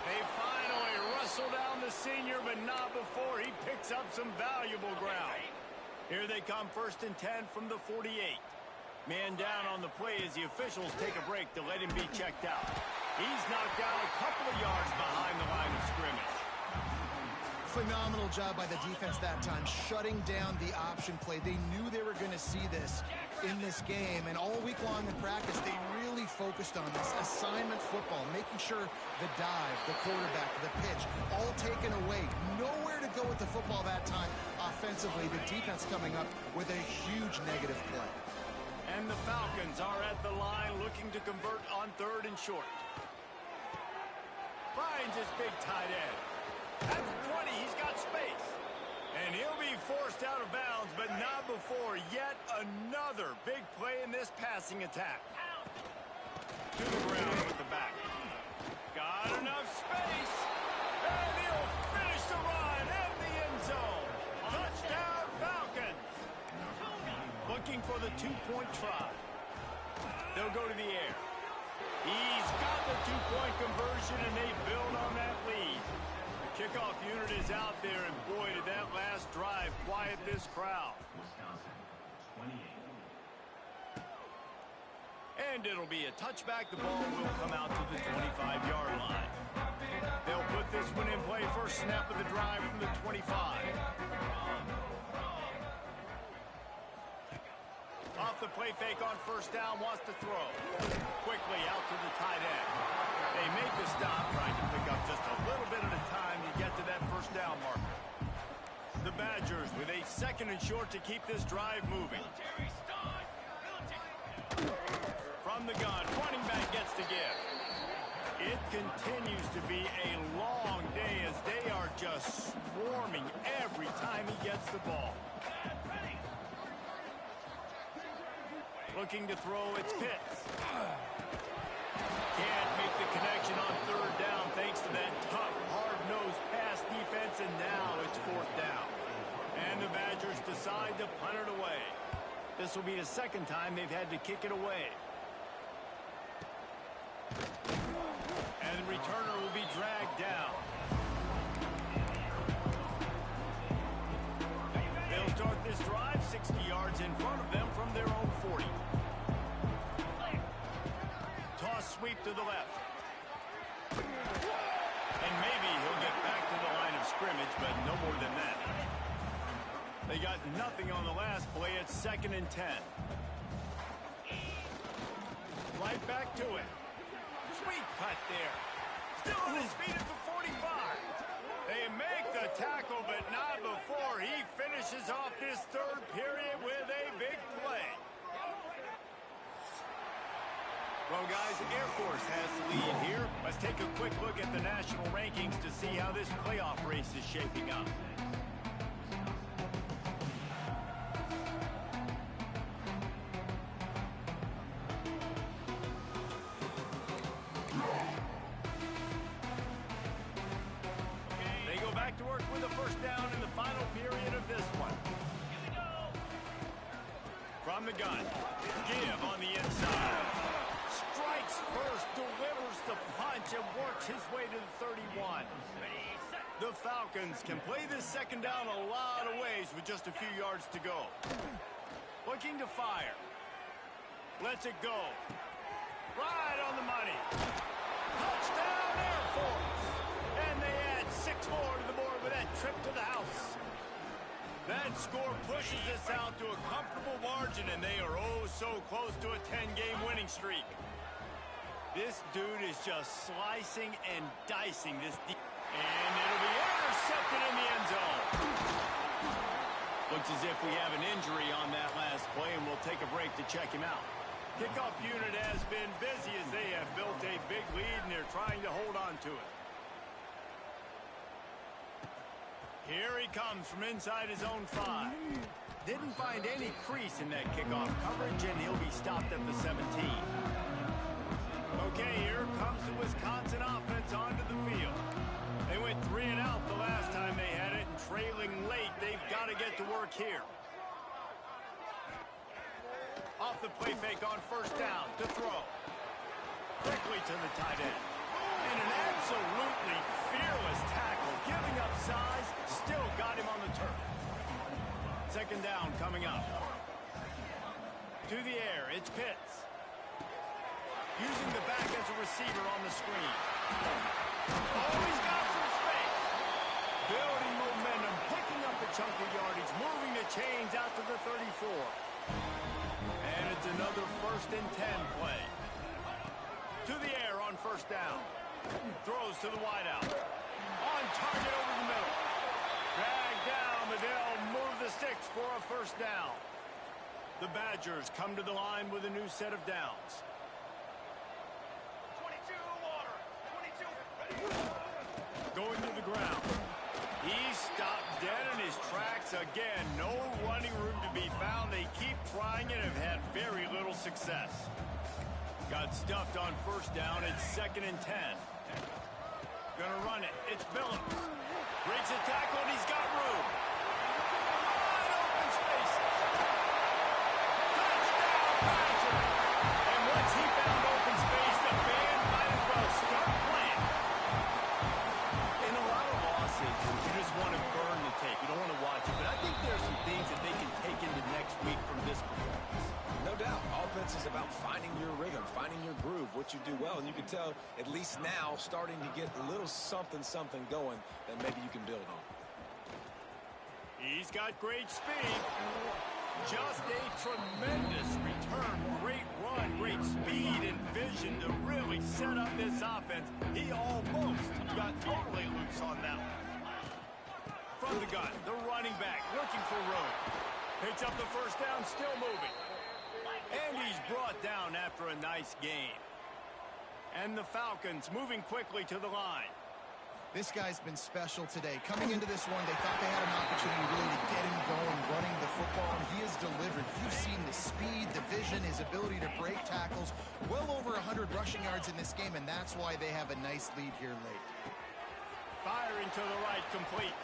They finally wrestle down the senior, but not before he picks up some valuable ground. Here they come, 1st and 10 from the 48. Man down on the play as the officials take a break to let him be checked out. He's knocked down a couple of yards behind the line of scrimmage. Phenomenal job by the defense that time, shutting down the option play. They knew they were going to see this in this game, and all week long in practice, they really focused on this assignment football, making sure the dive, the quarterback, the pitch, all taken away. Nowhere to go with the football that time offensively. The defense coming up with a huge negative play. And the Falcons are at the line looking to convert on 3rd and short. Finds his big tight end. At the 20, he's got space. And he'll be forced out of bounds, but not before yet another big play in this passing attack. To the ground with the back. Got enough space. And he'll finish the run in the end zone. Touchdown, Falcons. Looking for the 2-point try. They'll go to the air. He's got the 2-point conversion, and they build on that lead. The kickoff unit is out there, and boy, did that last drive quiet this crowd. And it'll be a touchback. The ball will come out to the 25-yard line. They'll put this one in play. First snap of the drive from the 25. Off the play fake on 1st down, wants to throw. Quickly out to the tight end. They make the stop, trying to pick up just a little bit at a time to get to that 1st down marker. The Badgers with a 2nd and short to keep this drive moving. From the gun, running back gets to give. It continues to be a long day as they are just swarming every time he gets the ball. Looking to throw, it's Pitts. Can't make the connection on 3rd down thanks to that tough, hard-nosed pass defense, and now it's 4th down. And the Badgers decide to punt it away. This will be the 2nd time they've had to kick it away. And the returner will be dragged down. They'll start this drive 60 yards in front of them from their own 40. Toss sweep to the left. And maybe he'll get back to the line of scrimmage, but no more than that. They got nothing on the last play. It's 2nd and 10. Right back to it. Sweet cut there. Still on his feet at the 45. They make the tackle, but not before he finishes off this 3rd period with a big play. Well, guys, Air Force has the lead here. Let's take a quick look at the national rankings to see how this playoff race is shaping up. To work with a 1st down in the final period of this one. From the gun, give on the inside. Strikes first, delivers the punch, and works his way to the 31. The Falcons can play this 2nd down a lot of ways with just a few yards to go. Looking to fire. Lets it go. Right on the money. Touchdown, Air Force. And they add 6 more to the board with that trip to the house. That score pushes us out to a comfortable margin, and they are oh so close to a 10-game winning streak. This dude is just slicing and dicing this deep. And it'll be intercepted in the end zone. Looks as if we have an injury on that last play, and we'll take a break to check him out. Kickoff unit has been busy as they have built a big lead, and they're trying to hold on to it. Here he comes from inside his own 5. Didn't find any crease in that kickoff coverage, and he'll be stopped at the 17. Okay, here comes the Wisconsin offense onto the field. They went 3 and out the last time they had it, and trailing late, they've got to get to work here. Off the play fake on 1st down to throw. Quickly to the tight end. And an absolutely fearless tackle, giving up size, still got him on the turf. 2nd down coming up. To the air, it's Pitts. Using the back as a receiver on the screen. Oh, he's got some space. Building momentum, picking up a chunk of yardage, moving the chains out to the 34. And it's another 1st and 10 play. To the air on 1st down. Throws to the wideout. On target over the middle. Dragged down, but they'll move the sticks for a 1st down. The Badgers come to the line with a new set of downs. 22 water. 22 ready. Going to the ground. He stopped dead in his tracks again. No running room to be found. They keep trying and have had very little success. Got stuffed on 1st down. It's 2nd and 10. Gonna run it. It's Billups. Breaks a tackle, and he's got room. Wide open spaces. Touchdown, Badger. And once he found open space, the band might as well start playing. In a lot of losses, you just want to burn the tape. You don't want to watch it. But I think there's some things that they can take into next week from this performance. No doubt. Offense is about finding your rhythm, finding your groove, what you do well. And you can tell, at least now, starting to get a little something going that maybe you can build on. He's got great speed. Just a tremendous return. Great run, great speed and vision to really set up this offense. He almost got totally loose on that one. From the gun, the running back looking for room. Picks up the first down, still moving. And he's brought down after a nice gain. And the Falcons moving quickly to the line. This guy's been special today. Coming into this one, they thought they had an opportunity really to get him going, running the football, and he has delivered. You've seen the speed, the vision, his ability to break tackles. Well over 100 rushing yards in this game, and that's why they have a nice lead here late. Firing to the right, complete.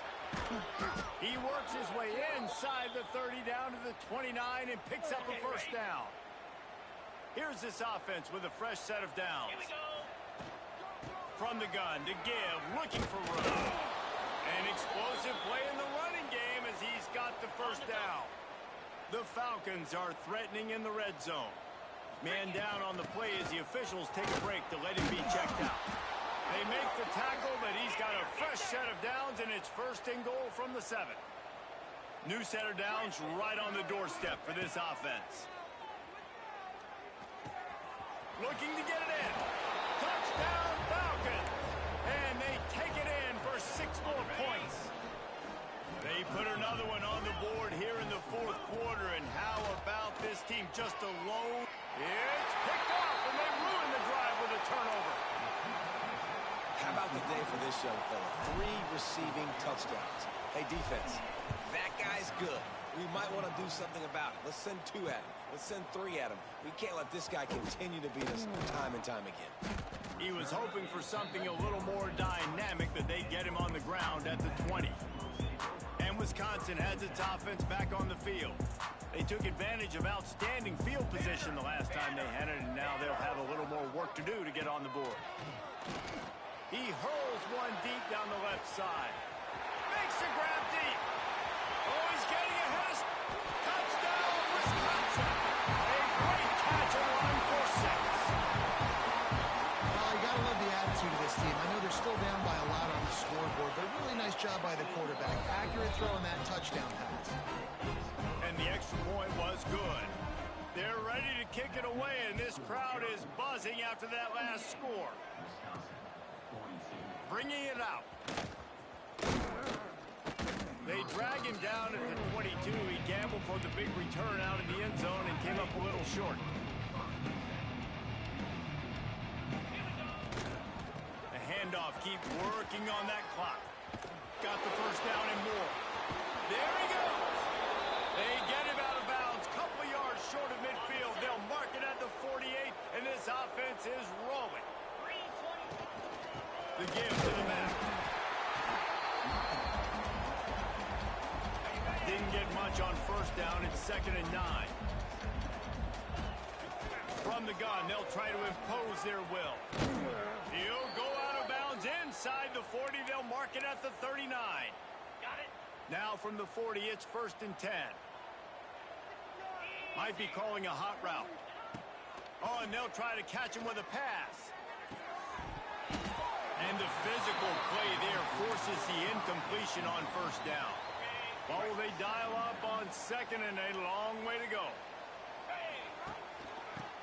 He works his way inside the 30 down to the 29 and picks up a first down. Here's this offense with a fresh set of downs. From the gun to give, looking for room. An explosive play in the running game as he's got the first down. The Falcons are threatening in the red zone. Man down on the play as the officials take a break to let him be checked out. They make the tackle, but he's got a fresh set of downs, and it's first and goal from the 7. New set of downs right on the doorstep for this offense. Looking to get it in. Touchdown, Falcons! And they take it in for 6 more points. They put another one on the board here in the 4th quarter, and how about this team just alone? It's picked off, and they ruin the drive with a turnover. How about the day for this young fella? 3 receiving touchdowns. Hey, defense, that guy's good. We might want to do something about it. Let's send 2 at him. Let's send 3 at him. We can't let this guy continue to beat us time and time again. He was hoping for something a little more dynamic, that they get him on the ground at the 20. And Wisconsin has its offense back on the field. They took advantage of outstanding field position the last time they had it, and now they'll have a little more work to do to get on the board. He hurls one deep down the left side. Makes the grab deep. Oh, he's getting ahead. Touchdown, Wisconsin. A great catch and run for 6. Well, you got to love the attitude of this team. I know they're still down by a lot on the scoreboard, but a really nice job by the quarterback. Accurate throw in that touchdown pass. And the extra point was good. They're ready to kick it away, and this crowd is buzzing after that last score. Bringing it out. They drag him down at the 22. He gambled for the big return out in the end zone and came up a little short. The handoff, keep working on that clock. Got the first down and more. There he goes. They get him out of bounds. Couple of yards short of midfield. They'll mark it at the 48, and this offense is rolling. The give to the man. Didn't get much on first down. It's 2nd and 9. From the gun, they'll try to impose their will. He'll go out of bounds inside the 40. They'll mark it at the 39. Got it. Now from the 40, it's 1st and 10. Might be calling a hot route. Oh, and they'll try to catch him with a pass. And the physical play there forces the incompletion on first down. Well, they dial up on 2nd and a long way to go.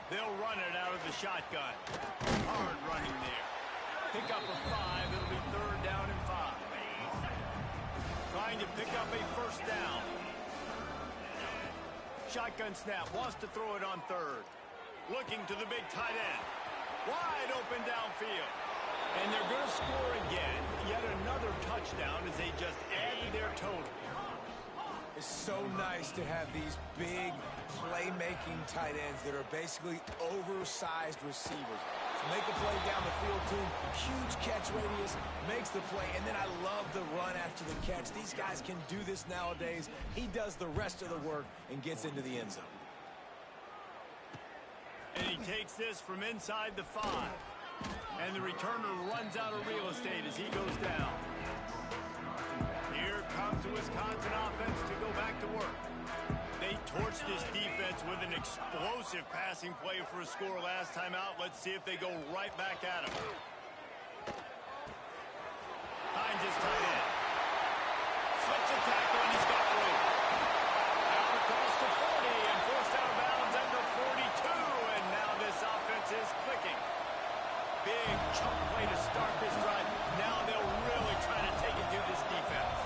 They'll run it out of the shotgun. Hard running there. Pick up a 5. It'll be 3rd down and 5. Trying to pick up a first down. Shotgun snap. Wants to throw it on 3rd. Looking to the big tight end. Wide open downfield. And they're going to score again. Yet another touchdown as they just added their total. It's so nice to have these big playmaking tight ends that are basically oversized receivers. So make a play down the field to him. Huge catch radius, makes the play, and then I love the run after the catch. These guys can do this nowadays. He does the rest of the work and gets into the end zone. And he takes this from inside the 5. And the returner runs out of real estate as he goes down. Here comes the Wisconsin offense to go back to work. They torched this defense with an explosive passing play for a score last time out. Let's see if they go right back at him. Finds his tight end. Slips a tackle and he's got room. Out across the 40 and forced out of bounds at the 42. And now this offense is clicking. Big chunk play to start this drive. Now they'll really try to take it to this defense.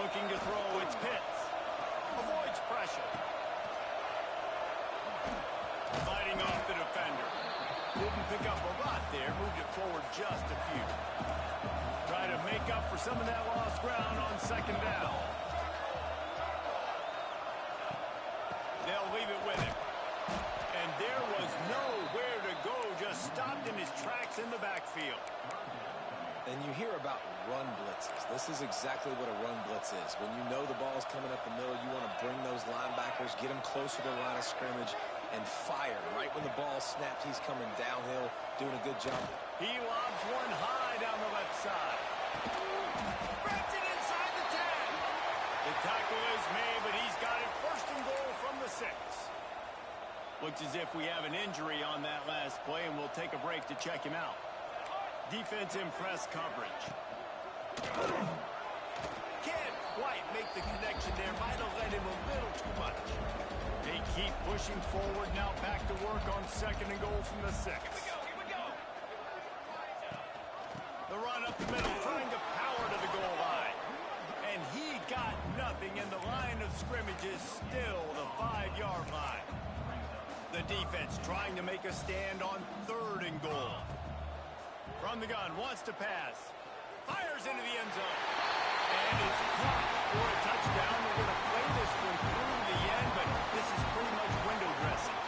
Looking to throw, it's Pitts. Avoids pressure. Fighting off the defender. Didn't pick up a lot there. Moved it forward just a few. Try to make up for some of that lost ground on second down. They'll leave it with him. And there was nowhere to go. Just stopped in his tracks in the backfield. And you hear about run blitzes. This is exactly what a run blitz is. When you know the ball's coming up the middle, you want to bring those linebackers, get them closer to the line of scrimmage, and fire. Right when the ball snaps, he's coming downhill, doing a good job. He lobs one high down the left side. Grabs it inside the 10. The tackle is made, but he's got it first and goal from the 6. Looks as if we have an injury on that last play, and we'll take a break to check him out. Defense in press coverage. Can't quite make the connection there. Might have led him a little too much. They keep pushing forward. Now back to work on second and goal from the 6. Here we go. The run up the middle, trying to power to the goal line. And he got nothing, and the line of scrimmage is still the 5-yard line. The defense trying to make a stand on third and goal. From the gun, wants to pass. Fires into the end zone. And it's caught for a touchdown. They're going to play this one through the end, but this is pretty much window dressing.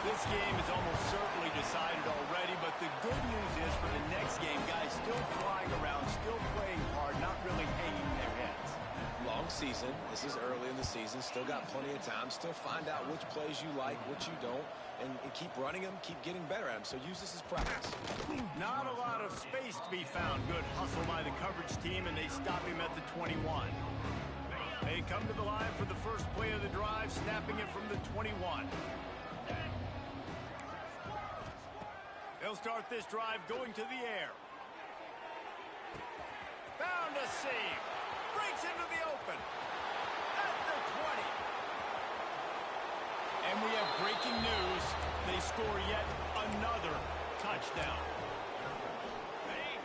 This game is almost certainly decided already, but the good news is for the next game, guys still flying around, still playing hard, not really hanging their heads. Long season. This is early in the season. Still got plenty of time. Still find out which plays you like, which you don't. And keep running them, keep getting better at them. So use this as practice. Not a lot of space to be found. Good hustle by the coverage team, and they stop him at the 21. They come to the line for the first play of the drive, snapping it from the 21. They'll start this drive going to the air. Found a seam. Breaks into the open. At the 20. And we have breaking news. They score yet another touchdown.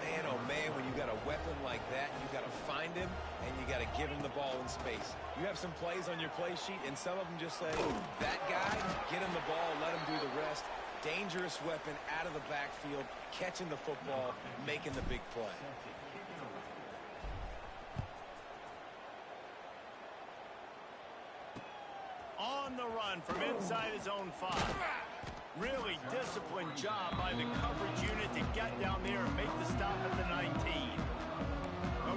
Man, oh man, when you got a weapon like that, you got to find him, and you got to give him the ball in space. You have some plays on your play sheet, and some of them just say, that guy, get him the ball, let him do the rest. Dangerous weapon out of the backfield, catching the football, making the big play. On the run from inside his own 5. Really disciplined job by the coverage unit to get down there and make the stop at the 19.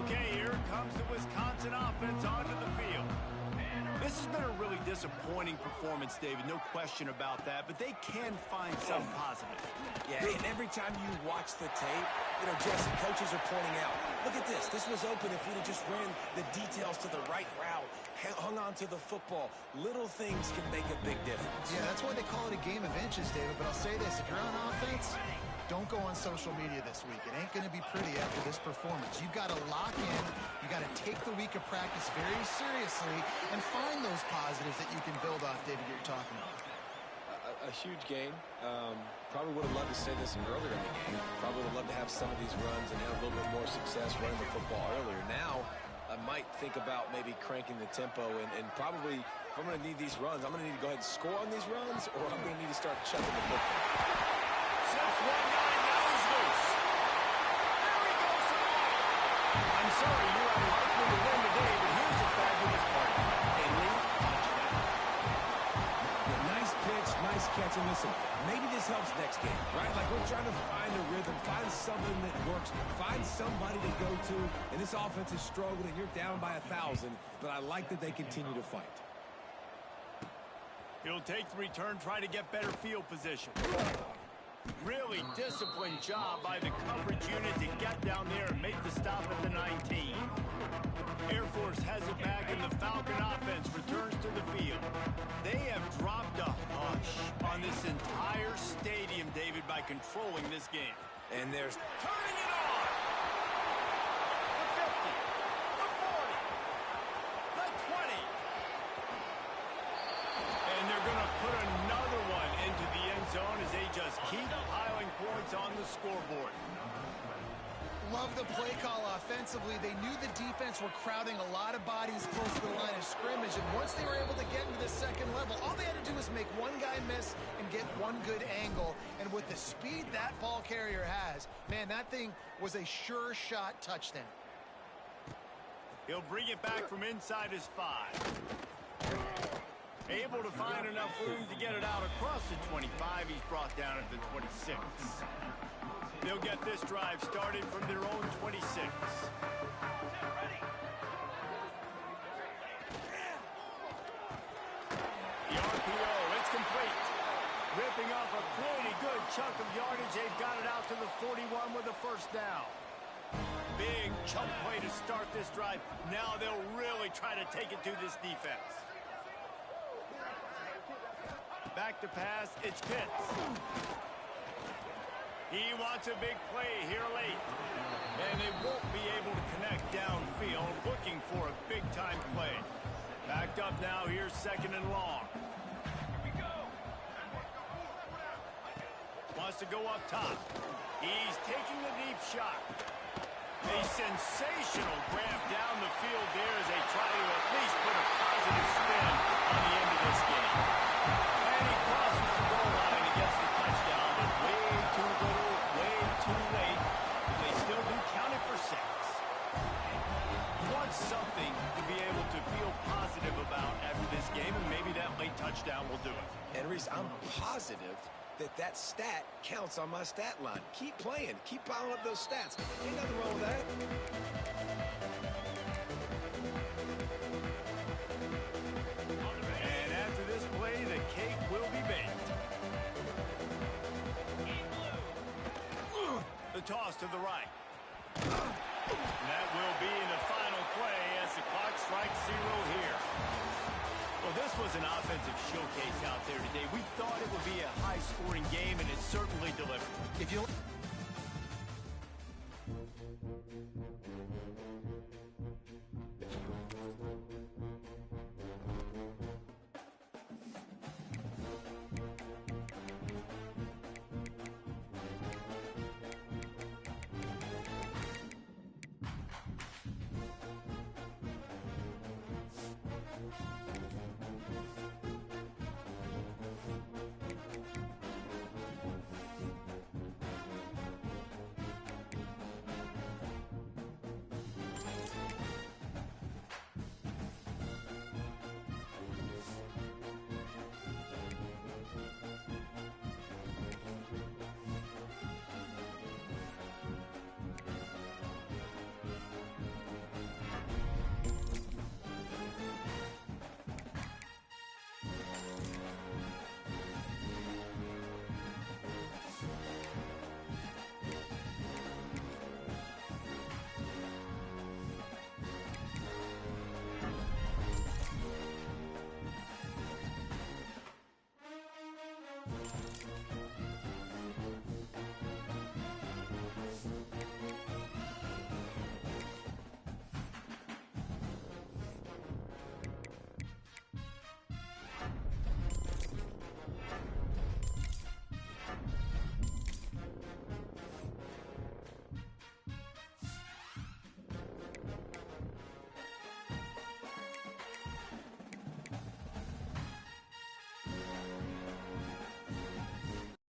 Okay, here comes the Wisconsin offense onto the field. This has been a really disappointing performance, David, no question about that, but they can find some positive. Yeah, and every time you watch the tape, Jesse, coaches are pointing out, look at this. This was open if we'd have just ran the details to the right route, hung on to the football. Little things can make a big difference. Yeah, that's why they call it a game of inches, David. But I'll say this, if you're on offense, don't go on social media this week. It ain't going to be pretty after this performance. You've got to lock in. You got to take the week of practice very seriously and find those positives that you can build off, David, you're talking about. A huge game. Probably would have loved to say this earlier in the game. Probably would have loved to have some of these runs and have a little bit more success running the football earlier. Now, I might think about maybe cranking the tempo and probably, if I'm going to need these runs, I'm going to need to go ahead and score on these runs, or I'm going to need to start chucking the football. Since one guy now is loose. There he goes to the line. I'm sorry, you're unlikely to win today, but here's a fabulous part. A late touchdown. Nice pitch, nice catch, and listen, maybe this helps next game, right? Like we're trying to find a rhythm, find something that works, find somebody to go to, and this offense is struggling, and you're down by 1,000, but I like that they continue to fight. He'll take the return, try to get better field position. Really disciplined job by the coverage unit to get down there and make the stop at the 19. Air Force has it back, and the Falcon offense returns to the field. They have dropped a hush on this entire stadium, David, by controlling this game. And there's turning it on. The 50, the 40, the 20. And they're going to put another one into the end zone as they just keep piling points on the scoreboard. love the play call offensively. They knew the defense were crowding a lot of bodies close to the line of scrimmage, and once they were able to get into the second level, all they had to do was make one guy miss and get one good angle. And with the speed that ball carrier has, man, that thing was a sure shot touchdown. He'll bring it back from inside his 5. Able to find enough room to get it out across the 25. He's brought down at the 26. They'll get this drive started from their own 26. The RPO, it's complete. Ripping off a pretty good chunk of yardage. They've got it out to the 41 with a first down. Big chunk play to start this drive. Now they'll really try to take it to this defense. Back to pass, it's Pitts. He wants a big play here late. And they won't be able to connect downfield, looking for a big-time play. Backed up now, here's second and long. Wants to go up top. He's taking the deep shot. A sensational grab down the field there as they try to at least put a positive spin on the end of this game. And he crosses the goal line and gets the touchdown, but way too little, way too late. They still do count it for 6. Want something to be able to feel positive about after this game, and maybe that late touchdown will do it. And Reese, I'm positive that stat counts on my stat line. Keep playing. Keep piling up those stats. Ain't nothing wrong with that. And after this play, the cake will be baked. The toss to the right. And that will be the final play as the clock strikes 0 here. Well, this was an offensive showcase out there today. We thought it would be a high-scoring game, and it certainly delivered. If you